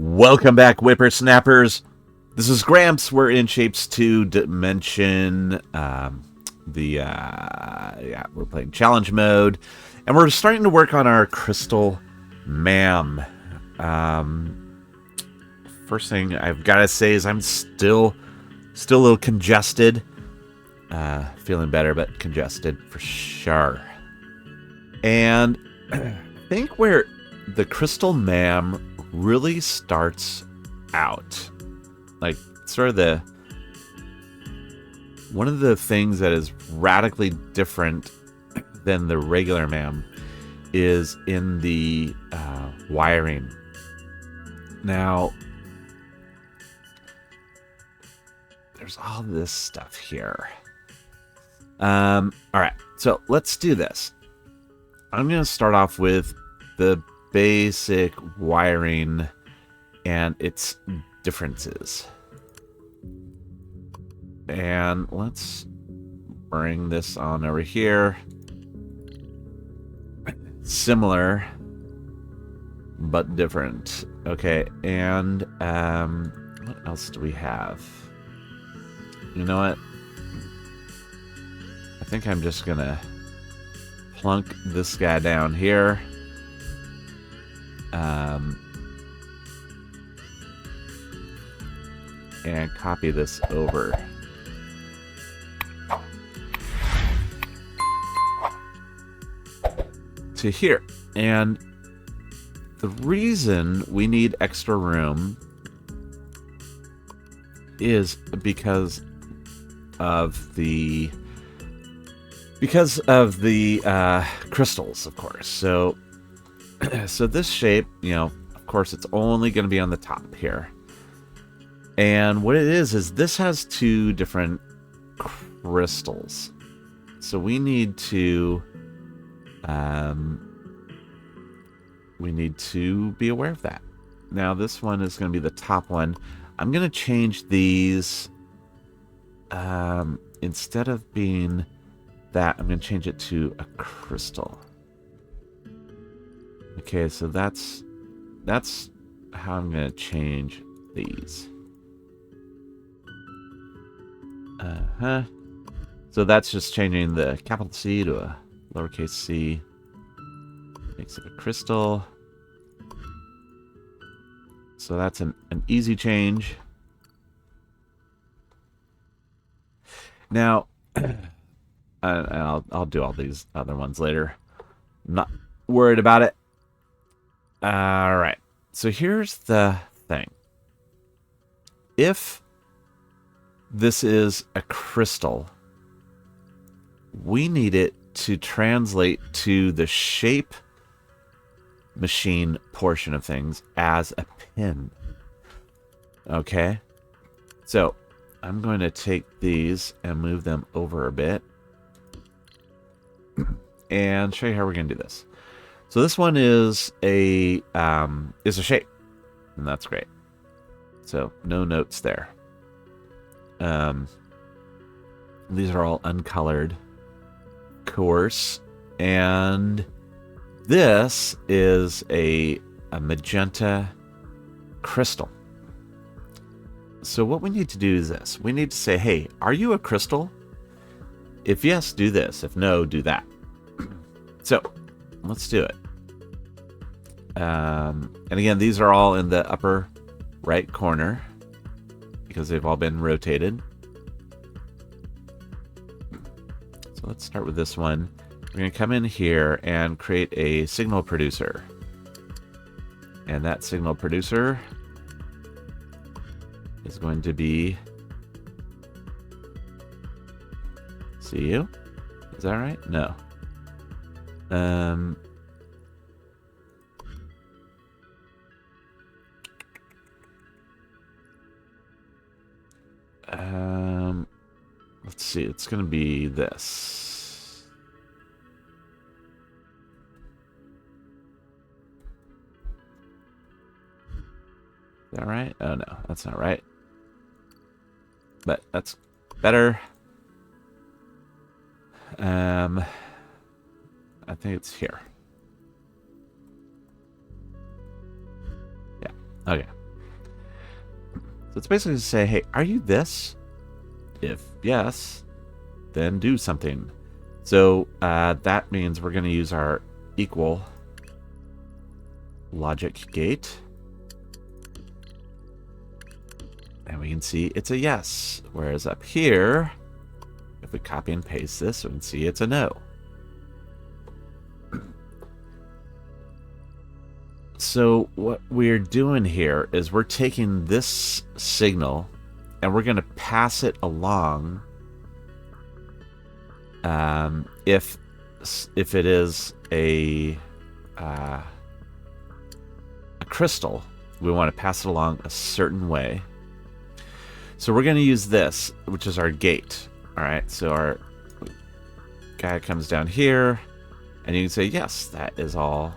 Welcome back, whippersnappers. This is Gramps. We're in Shapes 2 Dimension. We're playing challenge mode, and we're starting to work on our Crystal MAM. First thing I've got to say is I'm still a little congested. Feeling better, but congested for sure. And I think where the Crystal MAM really starts out, like sort of one of the things that is radically different than the regular MAM is in the wiring. Now, there's all this stuff here. All right, so let's do this. I'm going to start off with the basic wiring and its differences. And let's bring this on over here. Similar, but different. Okay, and what else do we have? You know what? I think I'm just gonna plunk this guy down here. And copy this over. To here. And the reason we need extra room is because of the crystals, of course. So this shape, of course, it's only going to be on the top here. And what it is this has two different crystals. So we need to be aware of that. Now this one is going to be the top one. I'm going to change these. Instead of being that, I'm going to change it to a crystal. Okay, so that's how I'm going to change these. So that's just changing the capital C to a lowercase c. Makes it a crystal. So that's an easy change. Now, I'll do all these other ones later. I'm not worried about it. All right. So here's the thing. If this is a crystal, we need it to translate to the shape machine portion of things as a pin. Okay? So I'm going to take these and move them over a bit and show you how we're going to do this. So this one is a shape, and that's great. So no notes there. These are all uncolored, of course, and this is a magenta crystal. So what we need to do is this. We need to say, hey, are you a crystal? If yes, do this. If no, do that. So let's do it. And again, these are all in the upper right corner because they've all been rotated. So let's start with this one. We're going to come in here and create a signal producer. And that signal producer is going to be CU. Is that right? No. Let's see. It's going to be this. Is that right? Oh, no. That's not right. But that's better. I think it's here. Yeah. Okay. So it's basically to say, hey, are you this? If yes, then do something. So that means we're going to use our equal logic gate. And we can see it's a yes. Whereas up here, if we copy and paste this, we can see it's a no. So what we're doing here is we're taking this signal and we're going to pass it along. If it is a crystal, we want to pass it along a certain way. So we're going to use this, which is our gate. All right, so our guy comes down here, and you can say, yes, that is all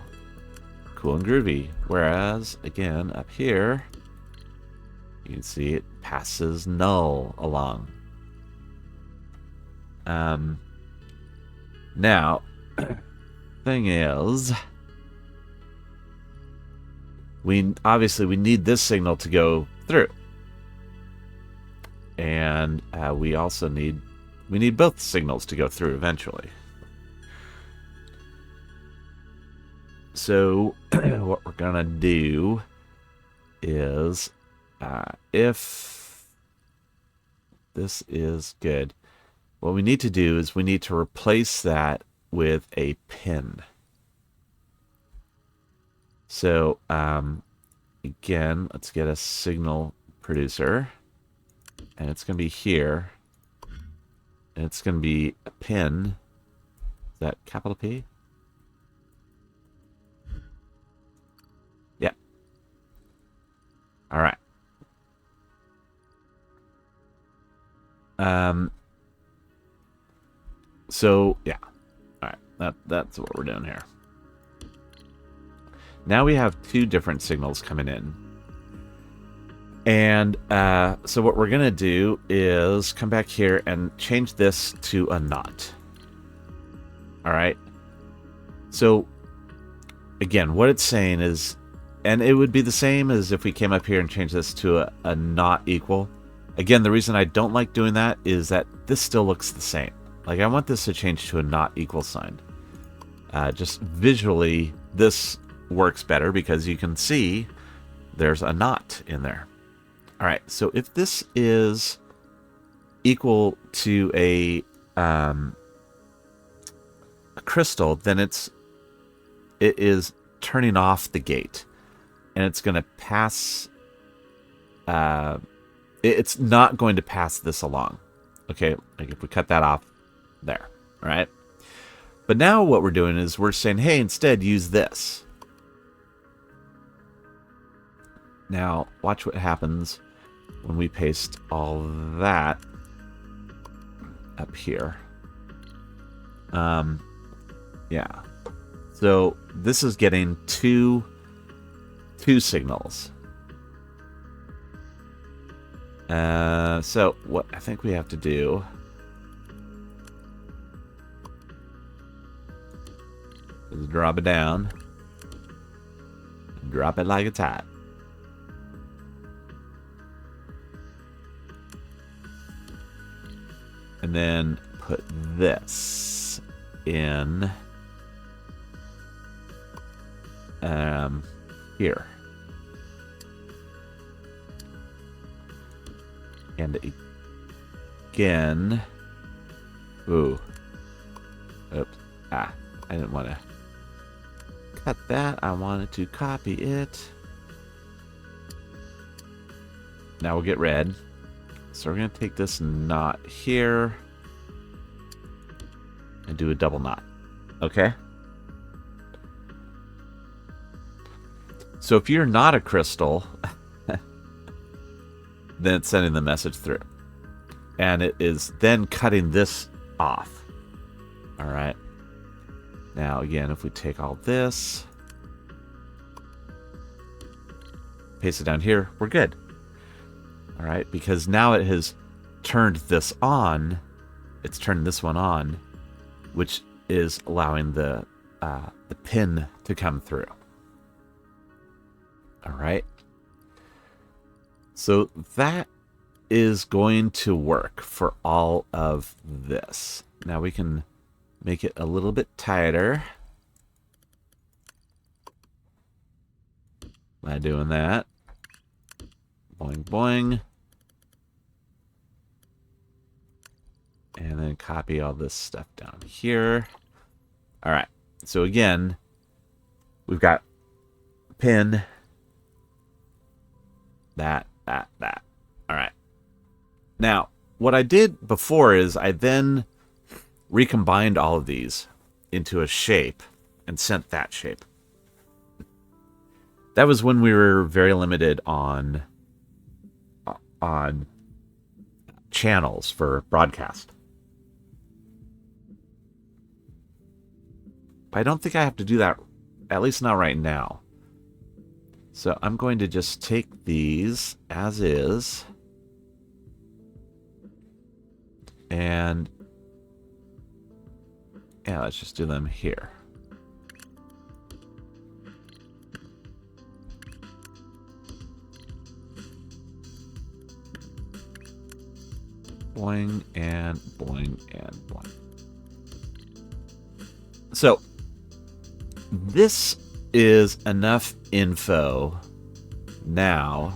cool and groovy. Whereas, again, up here, you can see it passes null along. Now, thing is, we need this signal to go through. And we also need both signals to go through eventually. So what we're gonna do is, if this is good, what we need to do is we need to replace that with a pin. So again, let's get a signal producer. And it's going to be here. And it's going to be a pin. Is that capital P? Yeah. All right. So, yeah. All right. That's what we're doing here. Now we have two different signals coming in. And so what we're going to do is come back here and change this to a not. All right. So, again, what it's saying is, and it would be the same as if we came up here and changed this to a not equal. Again, the reason I don't like doing that is that this still looks the same. Like, I want this to change to a not equal sign. Just visually, this works better because you can see there's a not in there. All right, so if this is equal to a crystal, then it is turning off the gate, and it's going to pass. It's not going to pass this along. Okay, like if we cut that off there, all right. But now what we're doing is we're saying, hey, instead use this. Now watch what happens when we paste all that up here. Yeah. So this is getting two signals. So what I think we have to do is drop it down. Drop it like it's hot. And then put this in here. And again, oops. I didn't want to cut that. I wanted to copy it. Now we'll get red. So we're going to take this knot here and do a double knot. Okay? So if you're not a crystal, then it's sending the message through. And it is then cutting this off. All right. Now, again, if we take all this, paste it down here, we're good. All right, because now it has turned this on. It's turned this one on, which is allowing the pin to come through. All right. So that is going to work for all of this. Now we can make it a little bit tighter by doing that. Boing, boing. And then copy all this stuff down here. All right. So again, we've got pin, that. All right. Now, what I did before is I then recombined all of these into a shape and sent that shape. That was when we were very limited on channels for broadcast. But I don't think I have to do that, at least not right now. So I'm going to just take these as is. And yeah, let's just do them here. Boing and boing and boing. So this is enough info now.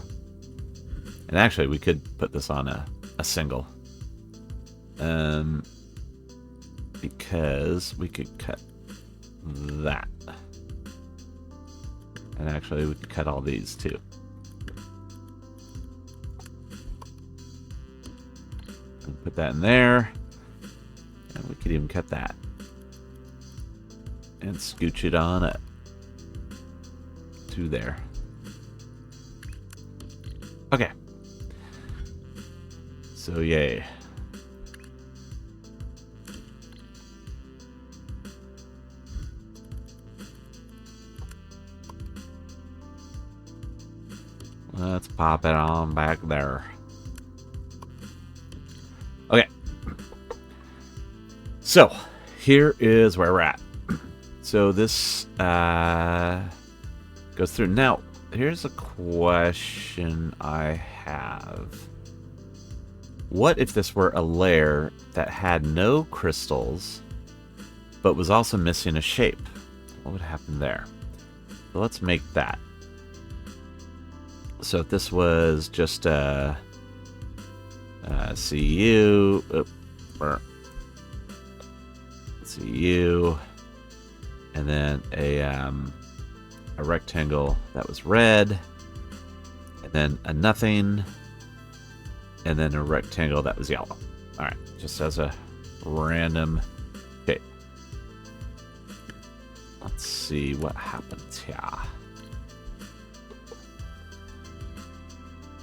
And actually, we could put this on a single. Because we could cut that. And actually, we could cut all these too. And put that in there. And we could even cut that. And scooch it on up to there. Okay. So, yay. Let's pop it on back there. Okay. So, here is where we're at. So this goes through. Now, here's a question I have. What if this were a layer that had no crystals, but was also missing a shape? What would happen there? So let's make that. So if this was just a CU, CU, and then a rectangle that was red, and then a nothing, and then a rectangle that was yellow. All right, just as a random shape. Let's see what happens here.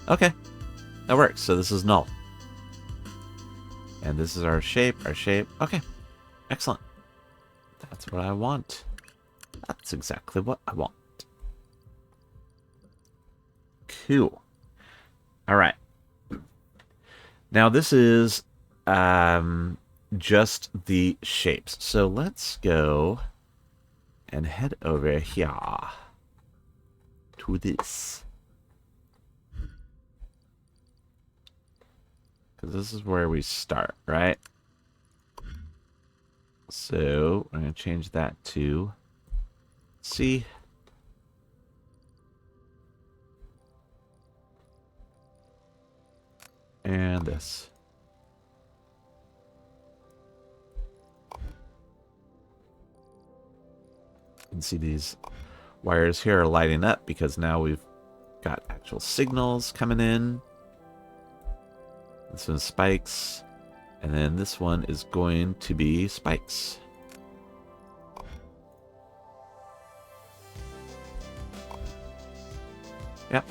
Okay, that works. So this is null. And this is our shape, Okay, excellent. That's what I want. That's exactly what I want. Cool. All right. Now this is just the shapes. So let's go and head over here to this. Because this is where we start, right? So I'm going to change that to C. And this. You can see these wires here are lighting up because now we've got actual signals coming in. This one's spikes. And then this one is going to be spikes. Yep.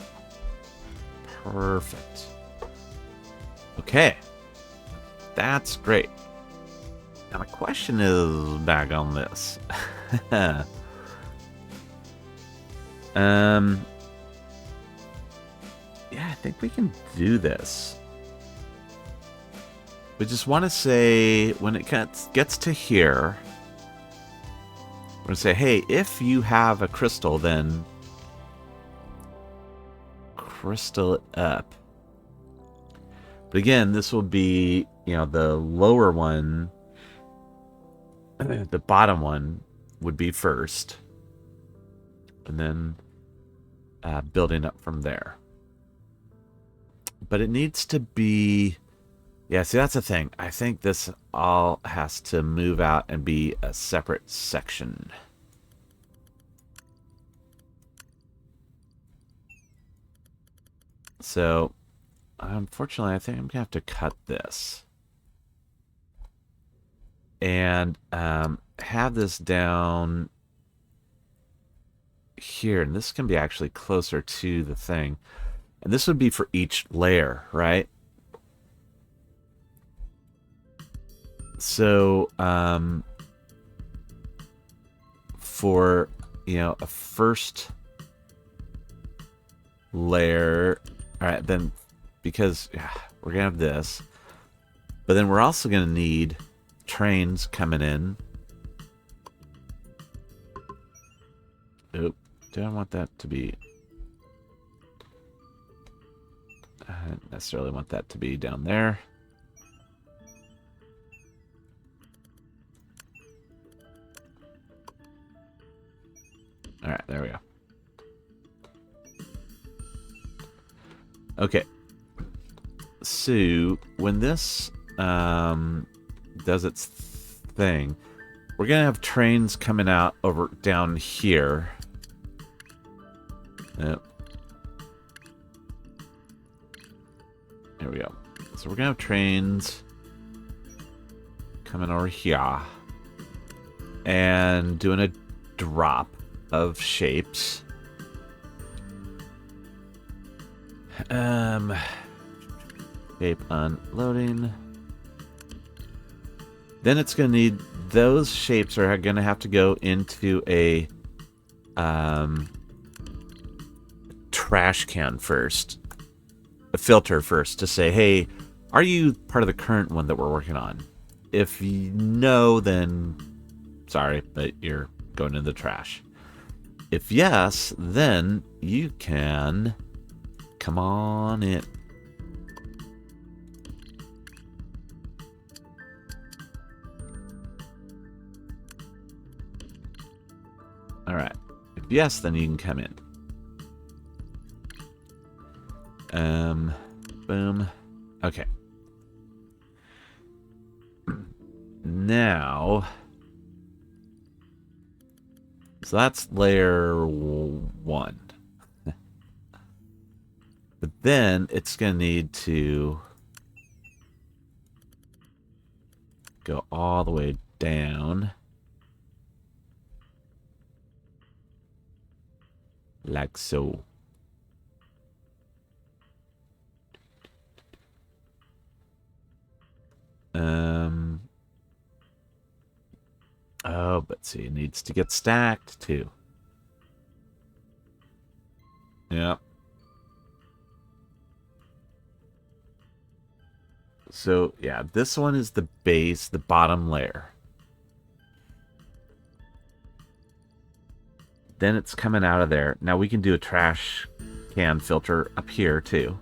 Perfect. Okay. That's great. Now my question is back on this. Yeah, I think we can do this. We just want to say, when it gets to here, we're going to say, hey, if you have a crystal, then crystal it up But again, this will be, the lower one, the bottom one would be first. And then building up from there. But it needs to be... Yeah, see, that's the thing. I think this all has to move out and be a separate section. So, unfortunately, I think I'm going to have to cut this. And have this down here. And this can be actually closer to the thing. And this would be for each layer, right? So, for, a first layer, all right, then, because we're going to have this, but then we're also going to need trains coming in. Oop, do I want that to be... I don't necessarily want that to be down there. All right, there we go. Okay. So, when this does its thing, we're going to have trains coming out over down here. Yep. There we go. So we're going to have trains coming over here and doing a drop of shapes. Shape unloading. Then it's going to need... Those shapes are going to have to go into a trash can first. A filter first to say, hey, are you part of the current one that we're working on? If no, then sorry, but you're going in the trash. If yes, then you can come on in. All right. If yes, then you can come in. Boom. Okay. Now, so that's layer 1. But then it's going to need to go all the way down. Like so. Oh, but see, it needs to get stacked too. Yeah. So, yeah, this one is the base, the bottom layer. Then it's coming out of there. Now we can do a trash can filter up here too.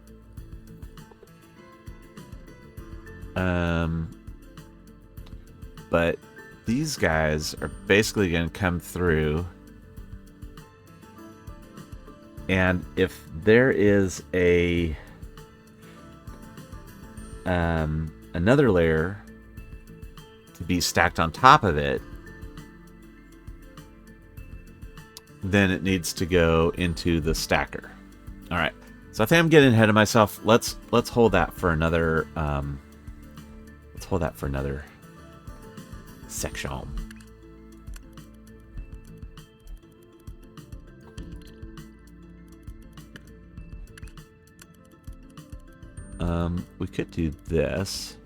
But these guys are basically going to come through. And if there is a another layer to be stacked on top of it, then it needs to go into the stacker. All right. So I think I'm getting ahead of myself. Let's hold that for another section. We could do this.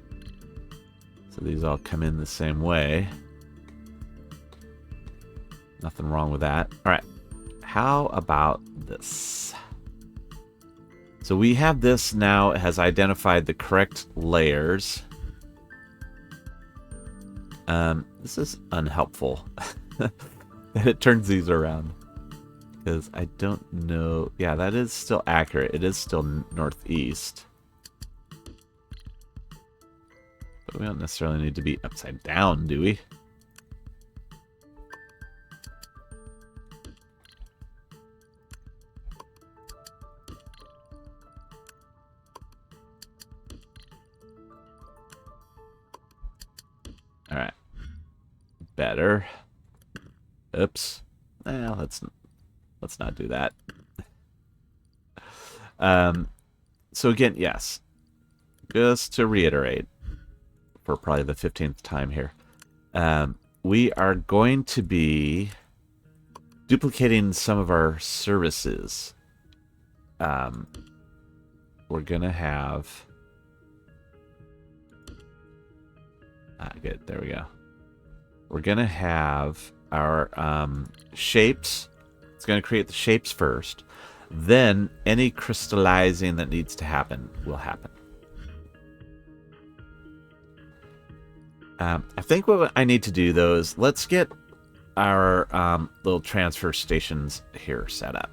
So these all come in the same way. Nothing wrong with that. All right. How about this? So we have this now. It has identified the correct layers. This is unhelpful. that it turns these around. Because I don't know. Yeah, that is still accurate. It is still northeast. But we don't necessarily need to be upside down, do we? All right. Better. Oops. Let's not do that. So again, yes. Just to reiterate, for probably the 15th time here, we are going to be duplicating some of our services. We're gonna have. Good. There we go. We're gonna have our shapes. It's gonna create the shapes first. Then any crystallizing that needs to happen will happen. I think what I need to do, though, is let's get our little transfer stations here set up.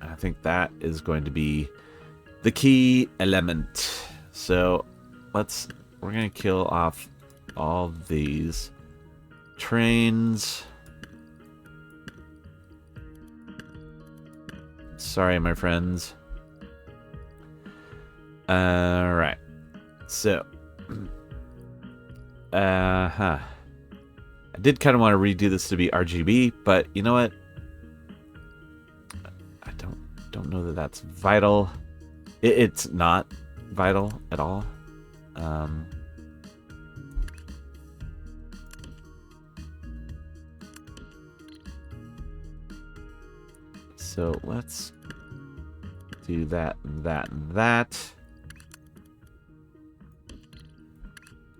I think that is going to be the key element. So we're going to kill off all these trains. Sorry, my friends. All right. So, I did kind of want to redo this to be RGB, but you know what? I don't know that that's vital. It's not vital at all. So let's do that, that, and that.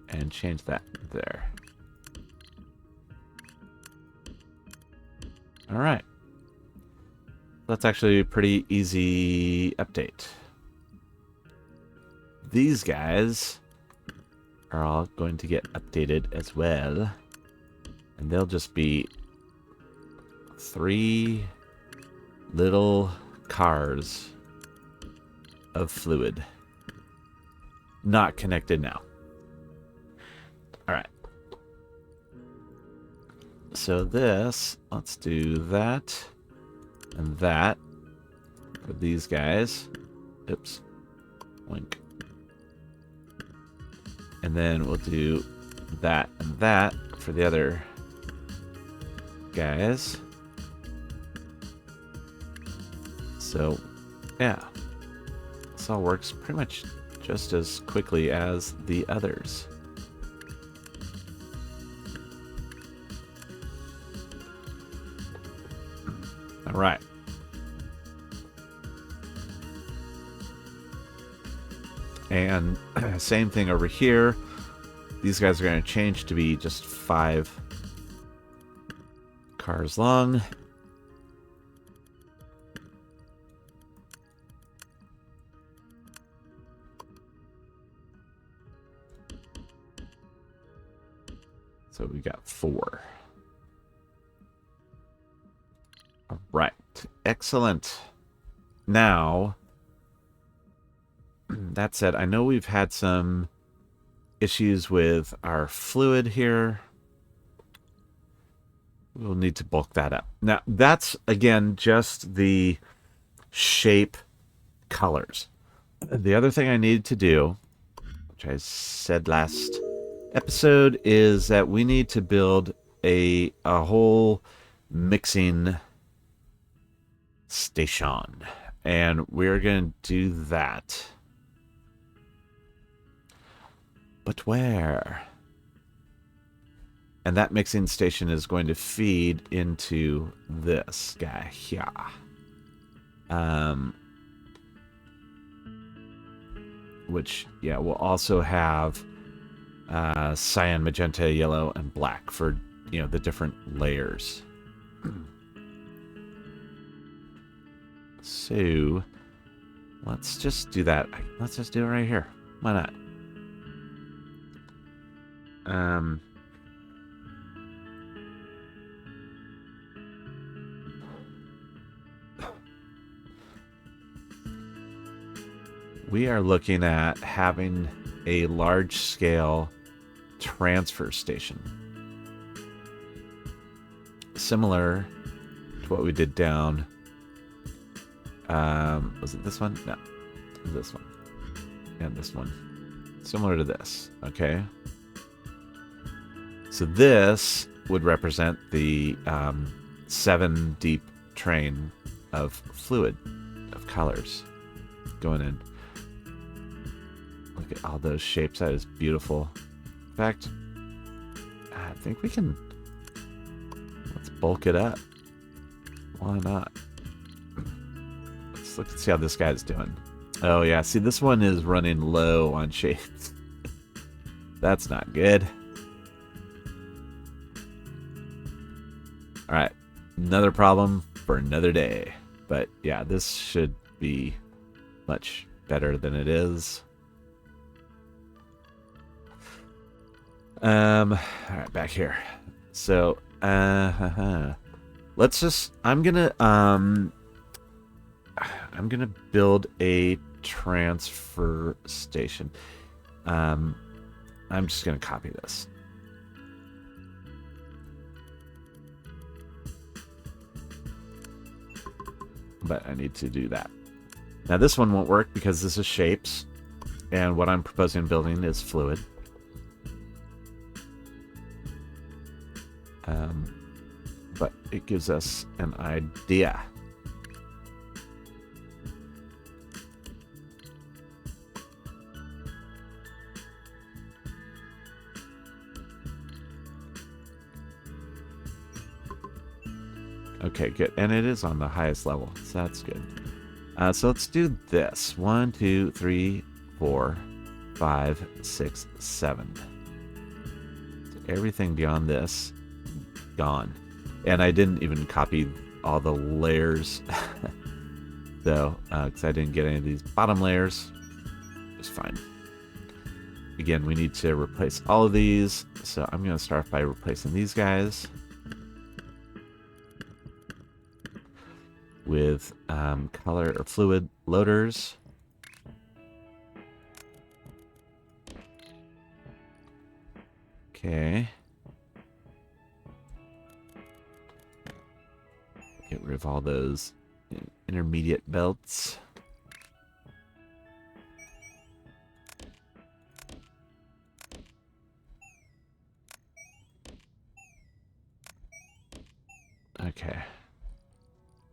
And change that there. All right. That's actually a pretty easy update. These guys are all going to get updated as well. And they'll just be 3 little cars of fluid. Not connected now. All right. So this, let's do that and that for these guys. Oops. Link. And then we'll do that and that for the other guys. So, yeah. This all works pretty much just as quickly as the others. All right. And same thing over here. These guys are going to change to be just 5 cars long. So we got 4. All right. Excellent. Now, that said, I know we've had some issues with our fluid here. We'll need to bulk that up. Now, that's, again, just the shape colors. The other thing I needed to do, which I said last episode, is that we need to build a whole mixing station. And we're going to do that. But where? And that mixing station is going to feed into this guy here. Which, yeah, will also have cyan, magenta, yellow, and black for, you know, the different layers. So, let's just do that. Let's just do it right here. Why not? We are looking at having a large scale transfer station. Similar to what we did down. Was it this one? No. It was this one. And this one. Similar to this. Okay. So this would represent the 7 deep train of fluid, of colors going in. Look at all those shapes. That is beautiful. In fact, I think we can... Let's bulk it up. Why not? Let's look and see how this guy's doing. Oh, yeah. See, this one is running low on shapes. That's not good. Alright. Another problem for another day. But, yeah, this should be much better than it is. Alright, back here. So, let's just... I'm gonna build a transfer station. I'm just gonna copy this. But I need to do that. Now this one won't work because this is shapes, and what I'm proposing building is fluid. But it gives us an idea. Okay, good. And it is on the highest level, so that's good. So let's do this. 1, 2, 3, 4, 5, 6, 7. So everything beyond this, gone. And I didn't even copy all the layers, though, because I didn't get any of these bottom layers. It's fine. Again, we need to replace all of these, so I'm going to start by replacing these guys with color or fluid loaders. Okay. Get rid of all those intermediate belts. Okay.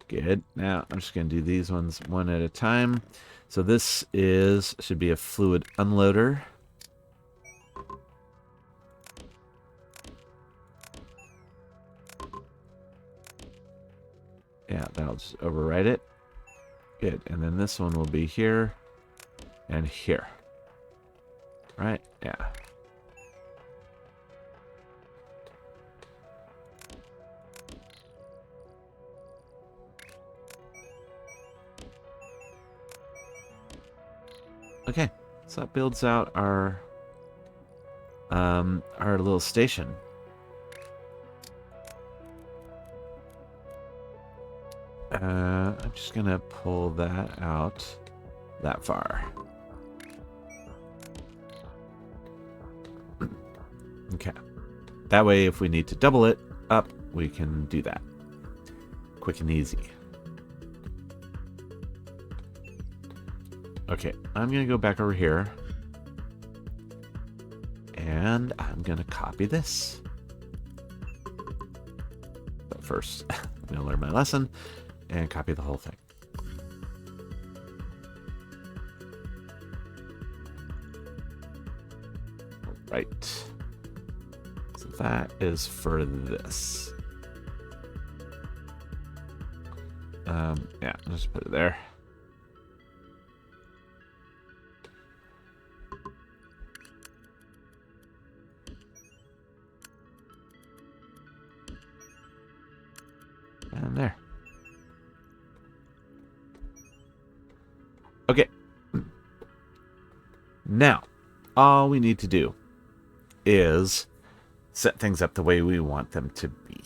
Good. Now I'm just going to do these ones one at a time. So this should be a fluid unloader. Yeah, that'll just overwrite it. Good. And then this one will be here and here. Right? Yeah. Okay, so that builds out our little station. I'm just gonna pull that out that far. Okay, that way if we need to double it up, we can do that. Quick and easy. Okay, I'm going to go back over here. And I'm going to copy this. But first, I'm going to learn my lesson and copy the whole thing. Right. So that is for this. Yeah, I'll just put it there. And there. Okay. Now, all we need to do is set things up the way we want them to be.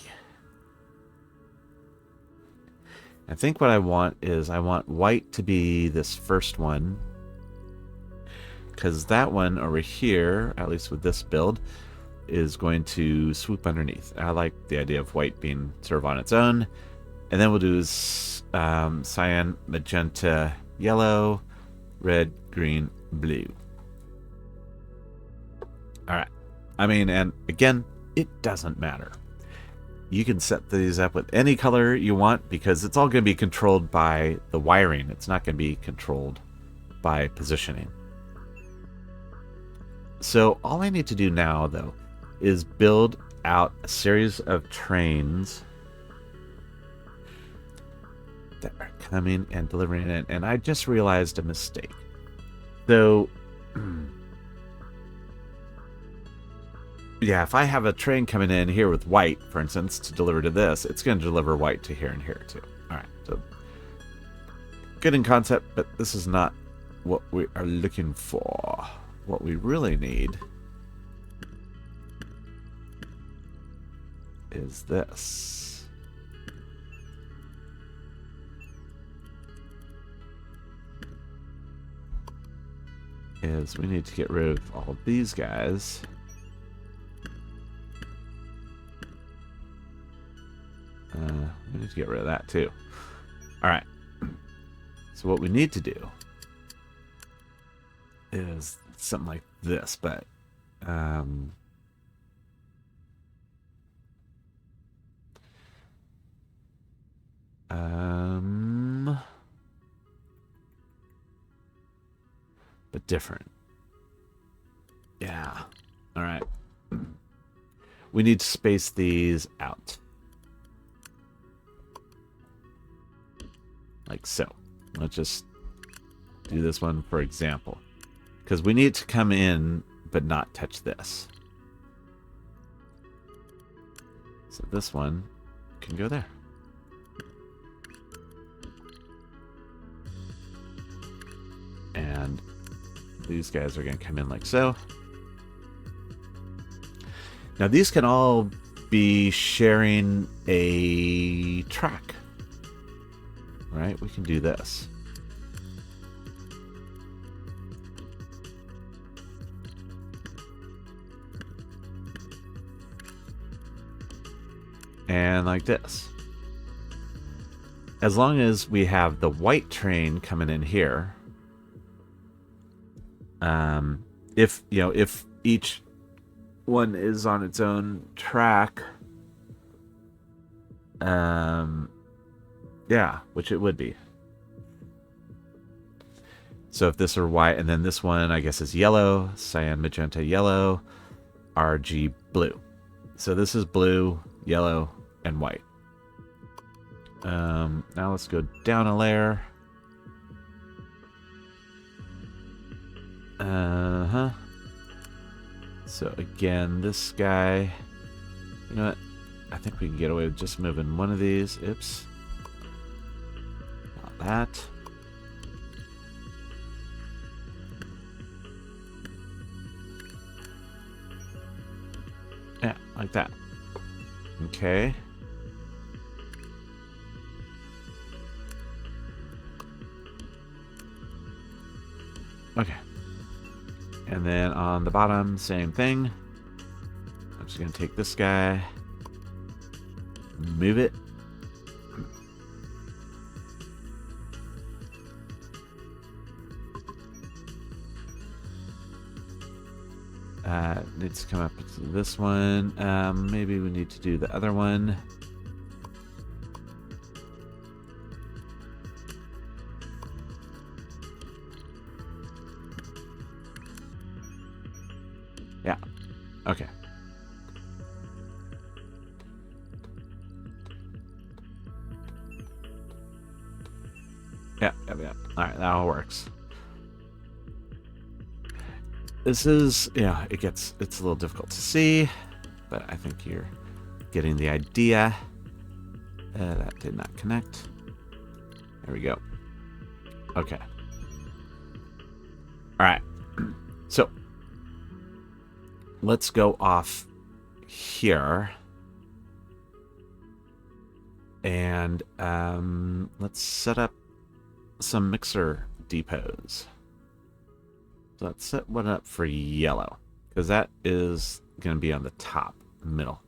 I think what I want is I want white to be this first one, because that one over here, at least with this build, is going to swoop underneath. I like the idea of white being sort of on its own. And then we'll do cyan, magenta, yellow, red, green, blue. All right. I mean, and again, it doesn't matter. You can set these up with any color you want because it's all going to be controlled by the wiring. It's not going to be controlled by positioning. So all I need to do now, though, is build out a series of trains that are coming and delivering it. And I just realized a mistake. So, yeah, if I have a train coming in here with white, for instance, to deliver to this, it's going to deliver white to here and here, too. All right, so good in concept, but this is not what we are looking for. What we really need is this. We need to get rid of all of these guys. We need to get rid of that too. All right. So what we need to do is something like this, but but different. Yeah. All right. We need to space these out. Like so. Let's just do this one for example. Because we need it to come in, but not touch this. So this one can go there. And these guys are going to come in like so. Now these can all be sharing a track. Right? We can do this. And like this. As long as we have the white train coming in here, if each one is on its own track, yeah, which it would be. So if this are white, and then this one, I guess, is yellow, cyan, magenta, yellow, RG, blue. So this is blue, yellow, and white. Now let's go down a layer. So again, this guy, you know what? I think we can get away with just moving one of these. Oops. Not that. Yeah, like that. Okay. Okay. And then on the bottom, same thing. I'm just going to take this guy, move it. Needs to come up to this one. Maybe we need to do the other one. Yeah. Okay. Yeah. All right, that all works. This is, yeah, it's a little difficult to see, but I think you're getting the idea. That did not connect. There we go. Okay. All right. So let's go off here. And let's set up some mixer depots. So let's set one up for yellow, because that is going to be on the top, middle.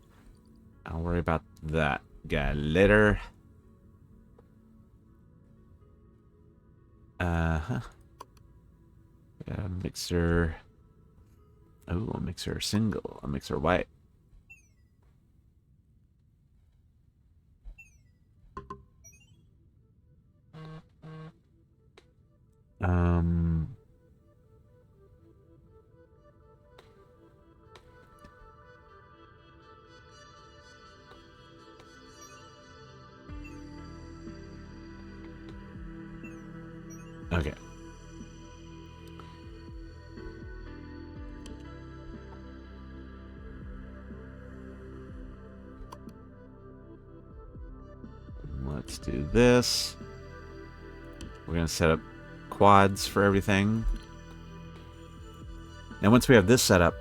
I'll worry about that guy later. A mixer. Oh, a mixer single, a mixer white. Okay. Let's do this. We're going to set up quads for everything. And once we have this set up,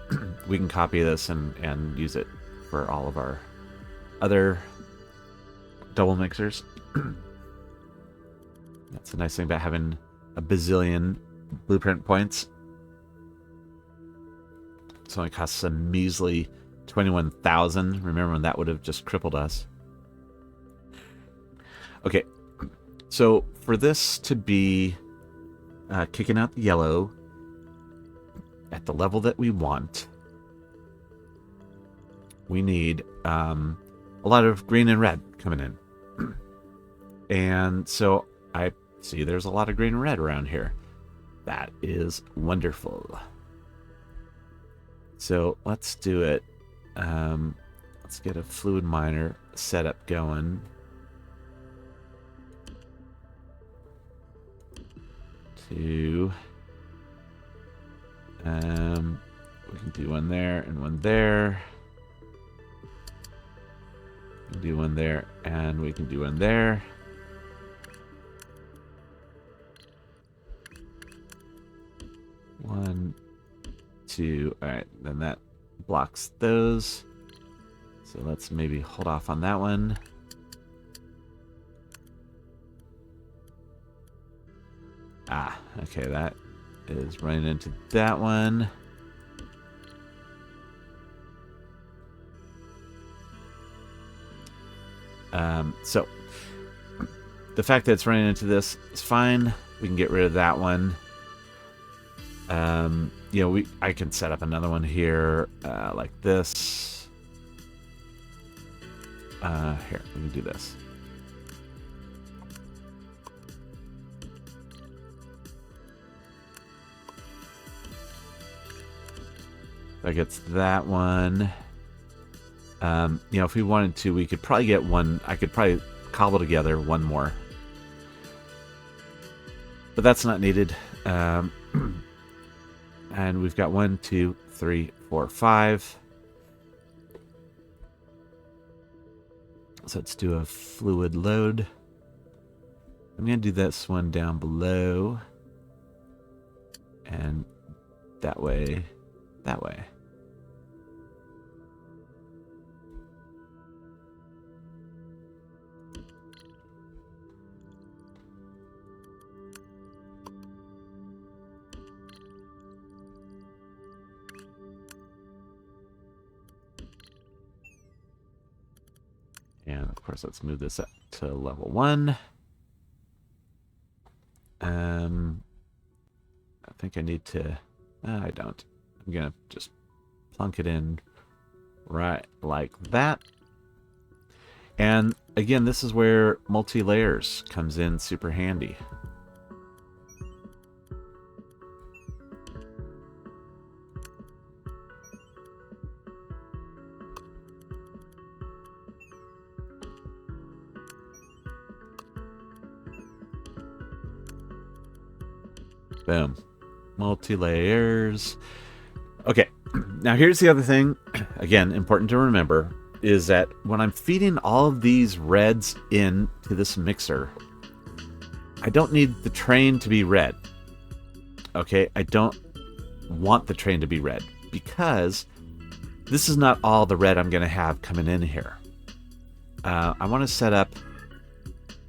we can copy this and use it for all of our other double mixers. That's the nice thing about having a bazillion blueprint points. It only costs a measly 21,000. Remember when that would have just crippled us. Okay, so for this to be kicking out the yellow at the level that we want, we need a lot of green and red coming in. And so I see there's a lot of green and red around here. That is wonderful. So let's do it. Let's get a fluid miner setup going. We can do one there and one there. We can do one there and we can do one there. One, two. All right, then that blocks those. So let's maybe hold off on that one. Ah, okay, that is running into that one. So the fact that it's running into this is fine. We can get rid of that one. You know, I can set up another one here, like this. Here, we can do this. That gets that one. You know, if we wanted to, we could probably get one. I could probably cobble together one more. But that's not needed. And we've got 1, 2, 3, 4, 5. So let's do a fluid load. I'm going to do this one down below. And that way. That way. And of course, let's move this up to level 1. I think I need to. I don't. I'm gonna just plunk it in right like that. And again, this is where multi-layers comes in super handy. Boom. Multi-layers. Okay, now here's the other thing, again, important to remember, is that when I'm feeding all of these reds into this mixer, I don't need the train to be red. Okay, I don't want the train to be red, because this is not all the red I'm going to have coming in here. I want to set up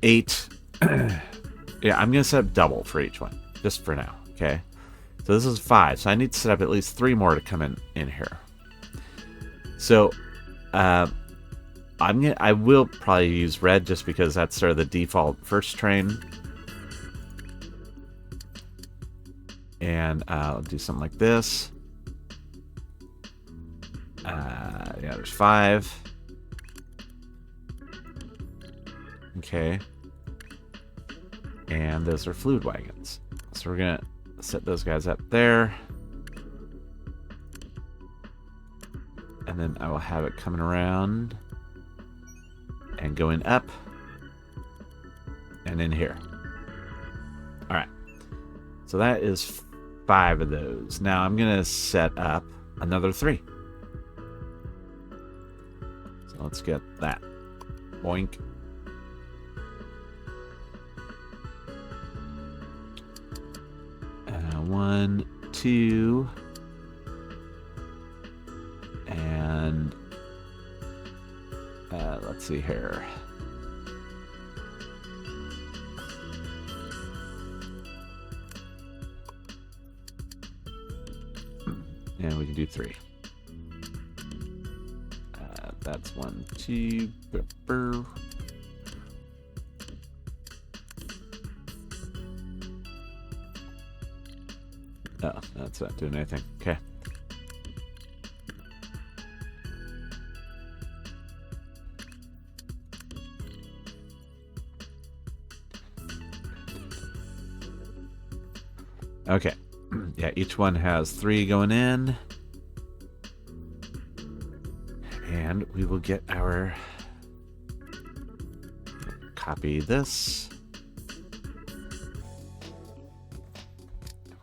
8. Yeah, I'm going to set up double for each one, just for now, okay? So this is 5. So I need to set up at least 3 more to come in here. So I will probably use red just because that's sort of the default first train. And I'll do something like this. Yeah, there's 5. Okay. And those are fluid wagons. So we're going to set those guys up there. And then I will have it coming around and going up and in here. All right. So that is 5 of those. Now I'm going to set up another 3. So let's get that. Boink. One, 2, and let's see here. And we can do 3. That's 1, 2. Oh, that's not doing anything. Okay. Okay. Yeah, each one has 3 going in. And we will get our... Copy this.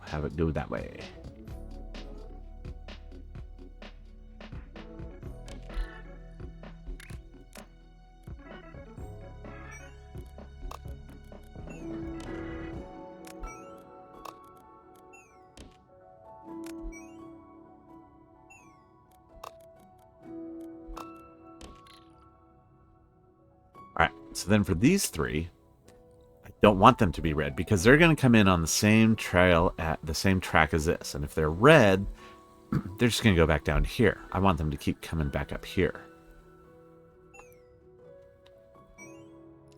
Have it go that way. All right, so then for these 3, I don't want them to be red because they're going to come in on the same trail at the same track as this. And if they're red, they're just going to go back down here. I want them to keep coming back up here.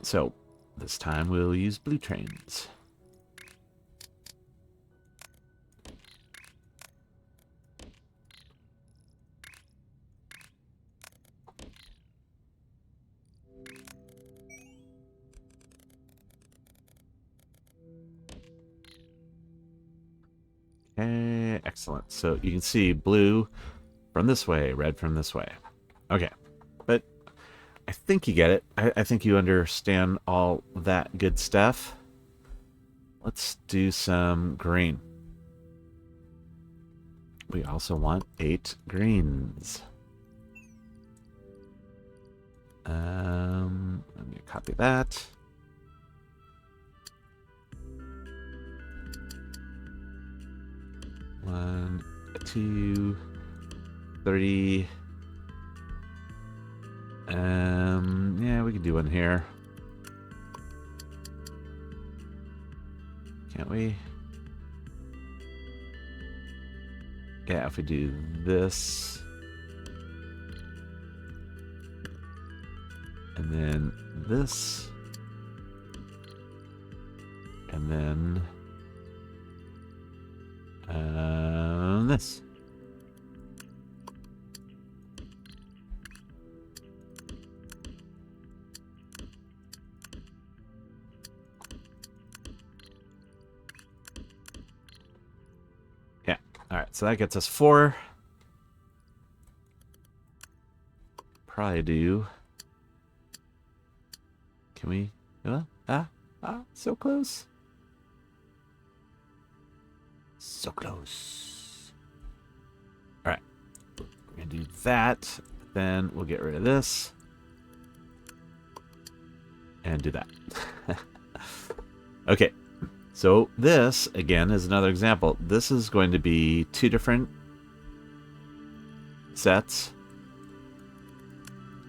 So this time we'll use blue trains. Okay, excellent. So you can see blue from this way, red from this way. Okay, but I think you get it. I think you understand all that good stuff. Let's do some green. We also want 8 greens. Let me copy that. One, 2, 3. Yeah, we can do one here. Can't we? Yeah, if we do this. And then this. And then this. Yeah. All right. So that gets us 4. Probably do. Can we? So close. So close. All right. We're going to do that. Then we'll get rid of this. And do that. Okay. So this, again, is another example. This is going to be 2 different sets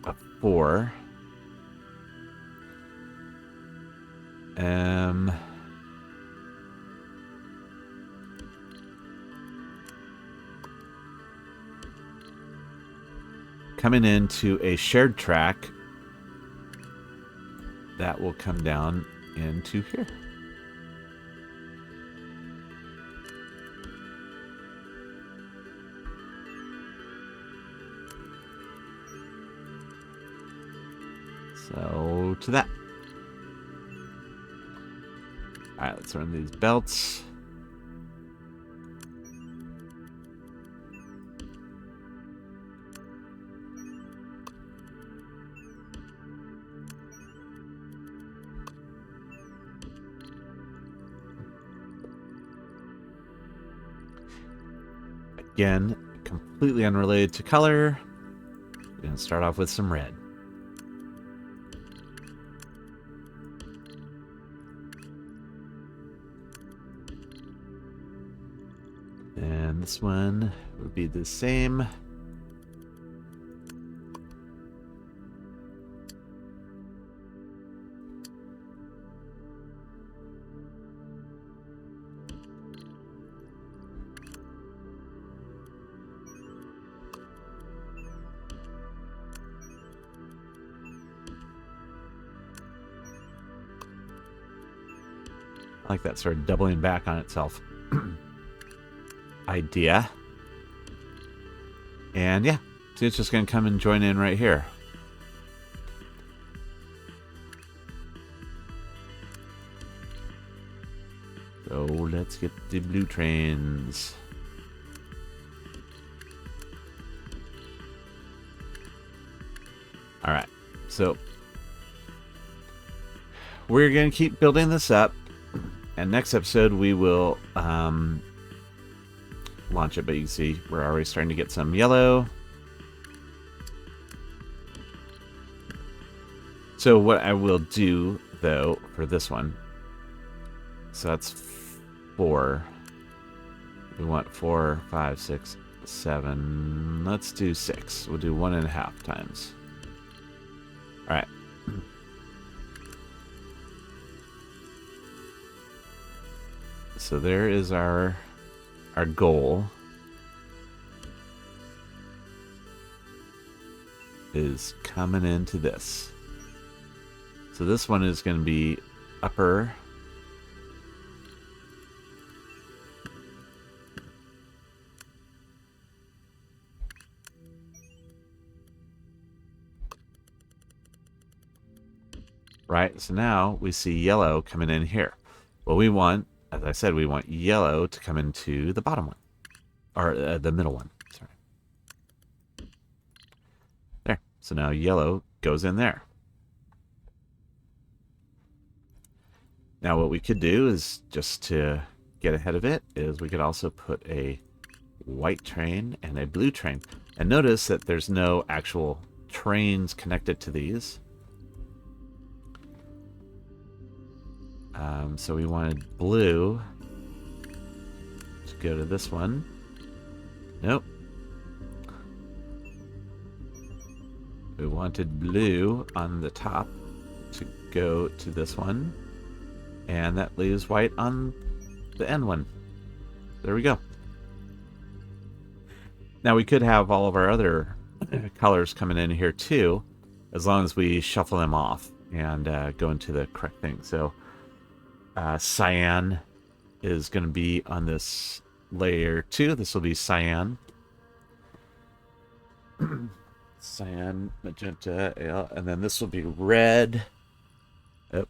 of 4. coming into a shared track that will come down into here. So to that. All right, let's run these belts. Again, completely unrelated to color. We're going to start off with some red. And this one would be the same. I like that sort of doubling back on itself idea. And yeah, so it's just going to come and join in right here. So let's get the blue trains. All right, so we're going to keep building this up. And next episode, we will launch it. But you can see we're already starting to get some yellow. So what I will do, though, for this one, so that's 4. We want 4, 5, 6, 7. Let's do 6. We'll do 1.5 times. All right. So there is our goal. Is coming into this. So this one is going to be upper. Right, so now we see yellow coming in here. Well, we want, as I said, we want yellow to come into the bottom one. Or the middle one, sorry. There, so now yellow goes in there. Now what we could do is, just to get ahead of it, is we could also put a white train and a blue train. And notice that there's no actual trains connected to these. So we wanted blue to go to this one. Nope. We wanted blue on the top to go to this one. And that leaves white on the end one. There we go. Now we could have all of our other colors coming in here too, as long as we shuffle them off and go into the correct thing. So cyan is going to be on this layer 2. This will be cyan. Cyan, magenta, and then this will be red. Oh,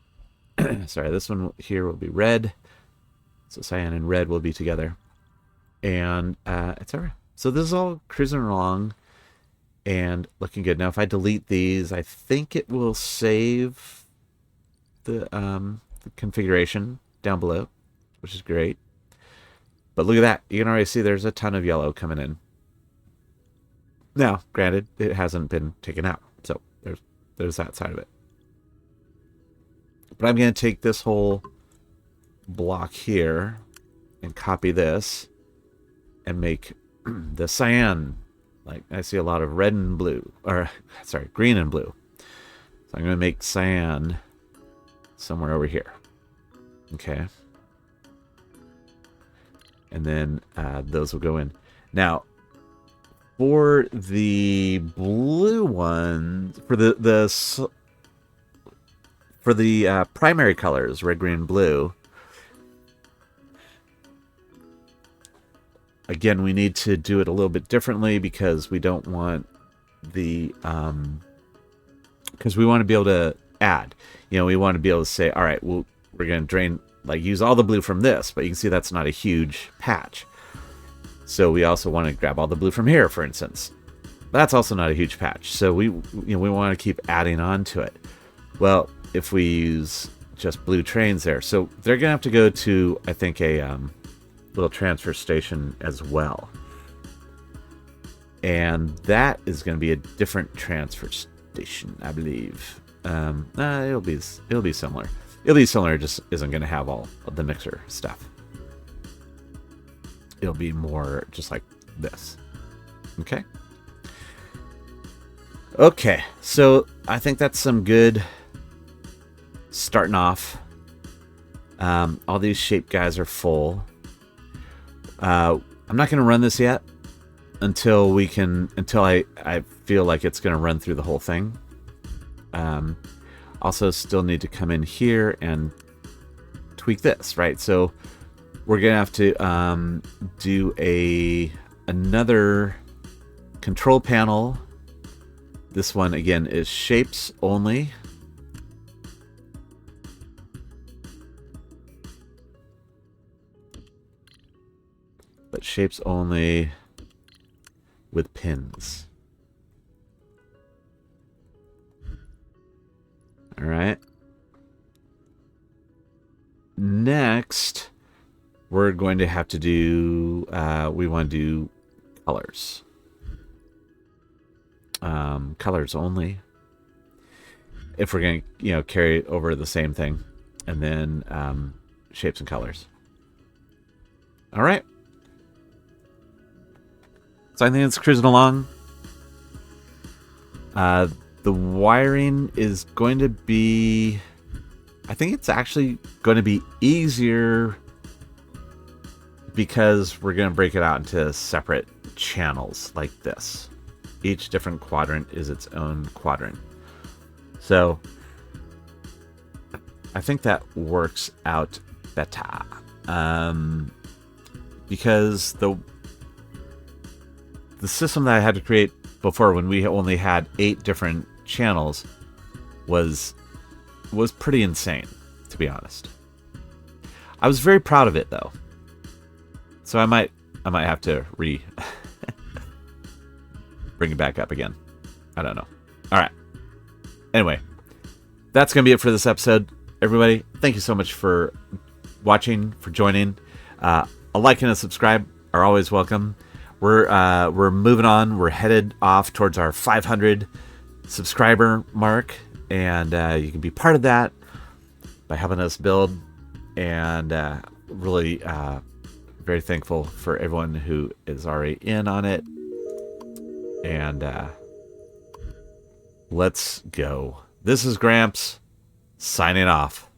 sorry, this one here will be red. So cyan and red will be together. And it's all right. So this is all cruising along and looking good. Now, if I delete these, I think it will save the configuration down below, which is great. But look at that. You can already see there's a ton of yellow coming in. Now, granted, it hasn't been taken out. So there's that side of it. But I'm going to take this whole block here and copy this and make the cyan. Like, I see a lot of red and blue, or sorry, green and blue. So I'm going to make cyan somewhere over here. Okay. And then those will go in. Now, for the blue one, for the primary colors, red, green, blue, again, we need to do it a little bit differently because we don't want the because we want to be able to add. We want to be able to say, all right, well, we're going to drain, like, use all the blue from this, but you can see that's not a huge patch. So we also want to grab all the blue from here, for instance. That's also not a huge patch. So we want to keep adding on to it. Well, if we use just blue trains there, so they're going to have to go to, I think, a little transfer station as well. And that is going to be a different transfer station, I believe. It'll be similar. It'll be similar, just isn't going to have all of the mixer stuff. It'll be more just like this. Okay. Okay, so I think that's some good starting off. All these shape guys are full. I'm not going to run this yet until I feel like it's going to run through the whole thing. Also still need to come in here and tweak this, right? So we're going to have to do another control panel. This one, again, is shapes only. But shapes only with pins. All right. Next, we're going to have to do, we want to do colors. Colors only. If we're going to, carry over the same thing. And then shapes and colors. All right. So I think it's cruising along. The wiring is going to be... I think it's actually going to be easier because we're going to break it out into separate channels like this. Each different quadrant is its own quadrant. So I think that works out better. Because the system that I had to create before, when we only had 8 different channels, was pretty insane, to be honest. I was very proud of it, though. So I might have to bring it back up again. I don't know. All right. Anyway, that's going to be it for this episode. Everybody, thank you so much for watching, for joining. A like and a subscribe are always welcome. We're moving on. We're headed off towards our 500 subscriber mark, and you can be part of that by helping us build. And really very thankful for everyone who is already in on it. And let's go. This is Gramps signing off.